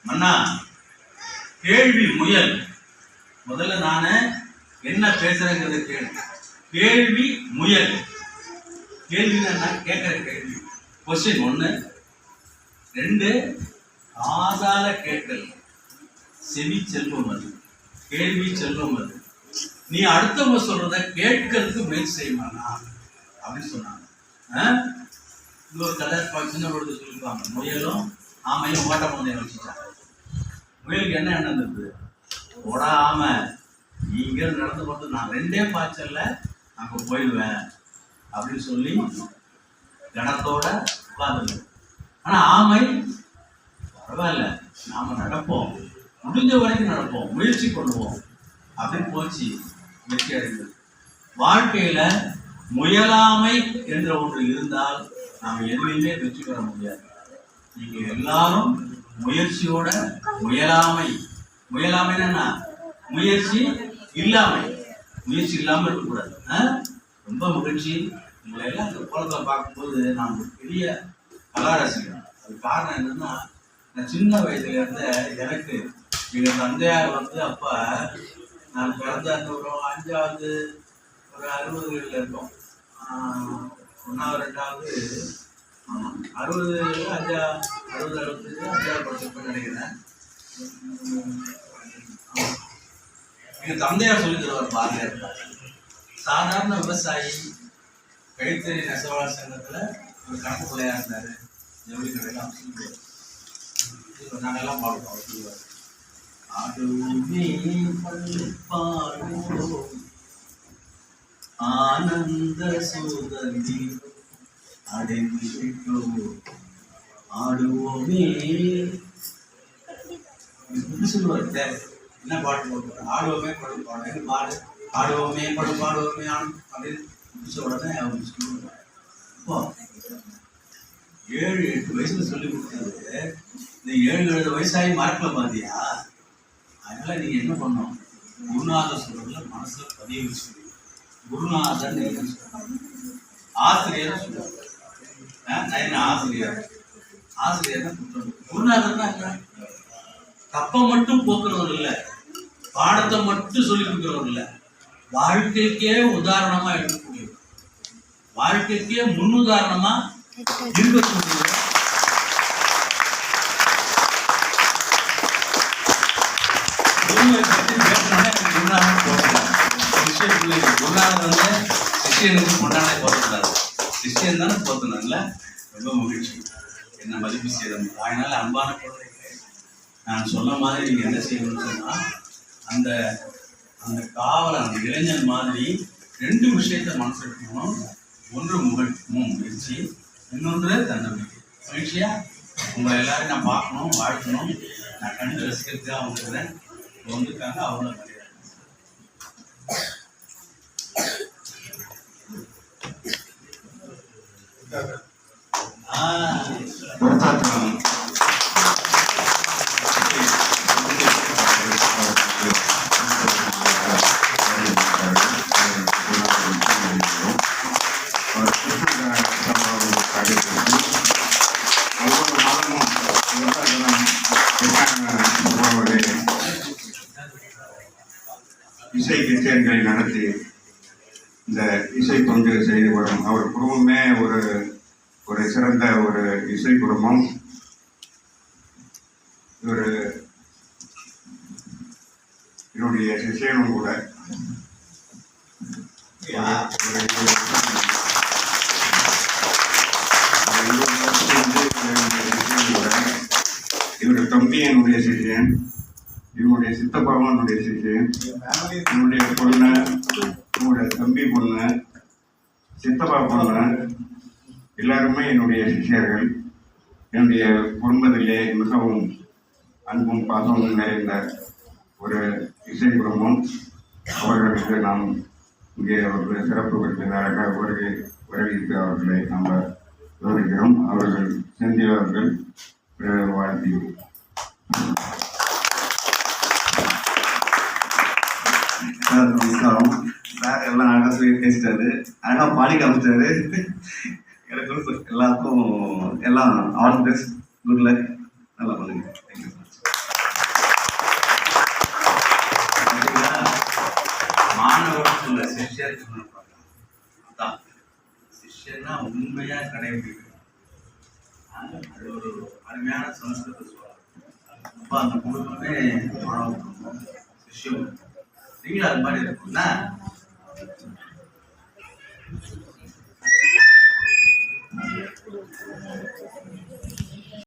மன்னா கேள்வி முயல். முதல்ல நான் என்ன பேசுறேங்கிறது கேள்வி முயல். கேள்வி நான் கேட்கிற கேள்வி. கொஸ்டின் 1. 2 காதால கேட்கல். செவி செல்வம் அது, கேள்வி செல்வம் அது. நீ அடுத்தவங்க சொல்றத கேட்கறதுக்கு முயற்சி செய்யமானா அப்படின்னு சொன்னாங்க. இன்னொரு கதை சின்ன பொழுது சொல்லிருப்பாங்க. முயலும் ஆமையும் ஓட்ட முந்தைய வச்சுட்டாங்க. முயலுக்கு என்ன எண்ணம் இருந்தது? ஓடா ஆமை, நீங்க நடந்து போட்டு நான் 2 பாய்ச்சல்ல அங்க போயிடுவேன் அப்படின்னு சொல்லி கணத்தோட உட்கார்ந்து. ஆனா ஆமை பரவாயில்ல, நாம நடப்போம், முடிஞ்ச வரைக்கும் நடப்போம், முயற்சி பண்ணுவோம் அப்படின்னு போச்சு, வெற்றி அடைந்தது. வாழ்க்கையில முயலாமை என்ற ஒன்று இருந்தால் நாம் எதுவுமே வெற்றி பெற முடியாது. நீங்க எல்லாரும் முயற்சியோட முயலாமை. முயலாமைன்னா முயற்சி இல்லாமை. முயற்சி இல்லாமல் இருக்கக்கூடாது. ரொம்ப மகிழ்ச்சி. உங்களை எல்லாம் இந்த கோலத்தில் பார்க்கும்போது நான் ஒரு பெரிய கலாரசிகன். அது காரணம் என்னன்னா, நான் சின்ன வயசுல இருந்த எனக்கு எங்கள் தந்தையார் அப்ப நான் பிறந்த அந்த ஒரு 5வது ஒரு 60களில் இருக்கோம். 1வது 2வது 60 65 படிச்சப்ப நினைக்கிறேன். எங்க தந்தையார் சொல்லி தருவார் பாரதியார் இருப்பார். சாதாரண விவசாயி, கைத்தறி நெசவாளர் சங்கத்துல ஒரு கணக்கு பிள்ளையா இருந்தாரு. ஜவுளி கடையெல்லாம் சொல்லுவார். நாங்கெல்லாம் பாடுவோம். அவர் சொல்லுவார், ஆடுமே பாடுவோம் ஆனந்த சோதரி அடைந்துவிட்டோம் ஆடுவோமே. சொல்லுவார் என்ன பாட்டு போட்டு ஆடுவோமே படு பாடு பாடு ஆடுவோமே படு பாடுவோமே அப்படின்னு முடிச்ச உடனே அவங்க சொல்லுவாங்க. இப்போ 7-8 வயசுல சொல்லி கொடுத்தது இந்த 7-7 வயசாகி மறக்கல பாத்தியா? அதனால நீங்க என்ன பண்ணணும், குருநாதர் சொல்றதுல மனசுல பதிய வச்சு. குருநாதன் ஆசிரியர் சொல்லுவாங்க. நான் என்ன ஆசிரியர்? ஆசிரியர் தான் குற்றம். குருநாதன் தான் தப்பை மட்டும் போக்குறவர் இல்லை, பாடத்தை மட்டும் சொல்லி கொடுக்கிறவர் இல்லை, வாழ்க்கைக்கே உதாரணமா எடுக்கக்கூடிய, வாழ்க்கைக்கே முன்னுதாரணமா இருக்கக்கூடிய. குருநாதர் சிஷியனுக்கு முன்னாடி போட்டுறாரு. சிஷியன் தானே போத்தணும்ல. ரொம்ப மகிழ்ச்சி. என்ன மதிப்பு செய்யணும். அதனால அன்பான குழந்தைகள், நான் சொன்ன மாதிரி நீங்க என்ன செய்யணும்னு சொன்னா, அந்த அந்த காவலன், அந்த இளைஞன் மாதிரி 2 விஷயத்த மனசு எடுக்கணும். ஒன்று முயற்சி, இன்னொன்று தன்னம்பிக்கை. மகிழ்ச்சியா உங்களை எல்லாரும் நான் பார்க்கணும், வாழ்க்கணும். நான் கண்டு ரசிக்கிறதுக்காக வந்துக்கிறேன். வந்துருக்காங்க, அவ்வளோ கிடையாது. இசை கச்சேரிகளை நடத்தி இந்த இசை தொண்டு செய்து வரும் அவர் குடும்பமே ஒரு சிறந்த ஒரு இசை குடும்பம். இவர் என்னுடைய சிஷியனும் கூட. இவருடைய தம்பி என்னுடைய சிஷியன், இவனுடைய சித்தப்பாவும் என்னுடைய சிஷியன், என்னுடைய பொண்ணு, என்னுடைய தம்பி பொண்ணு, சித்தப்பா பொண்ணு எல்லாருமே என்னுடைய சிஷியர்கள். என்னுடைய குடும்பத்திலே மிகவும் அன்பும் பாசமும் நிறைந்த ஒரு இசை குடும்பம். அவர்களுக்கு நாம் இங்கே ஒரு சிறப்பு விருந்தினராக வரவேற்று அவர்களை நாம் விவரிக்கிறோம். அவர்கள் செந்தியவர்கள் வாழ்த்தி. நமஸ்காரம் சார். எல்லாம் அழகாக சொல்லி பேசிட்டாரு, அழகாக பாடி காமிச்சிட்டாரு. எனக்கு எல்லாருக்கும் எல்லாம் all the best, good luck, நல்லா பண்ணுங்க. தேங்க்யூ. உங்களை சிஷ்யா திருமணம் பார்க்கலாம். அதான் சிஷ்யன்னா உண்மையா கடைபிடிக்கணும். அது ஒரு அருமையான சமஸ்கிருத சொல்றாங்க. அப்போ அந்த குடும்பமே மாணவ குடும்பம், சிஷ்யம். நீங்களும் அது மாதிரி இருக்கும்னா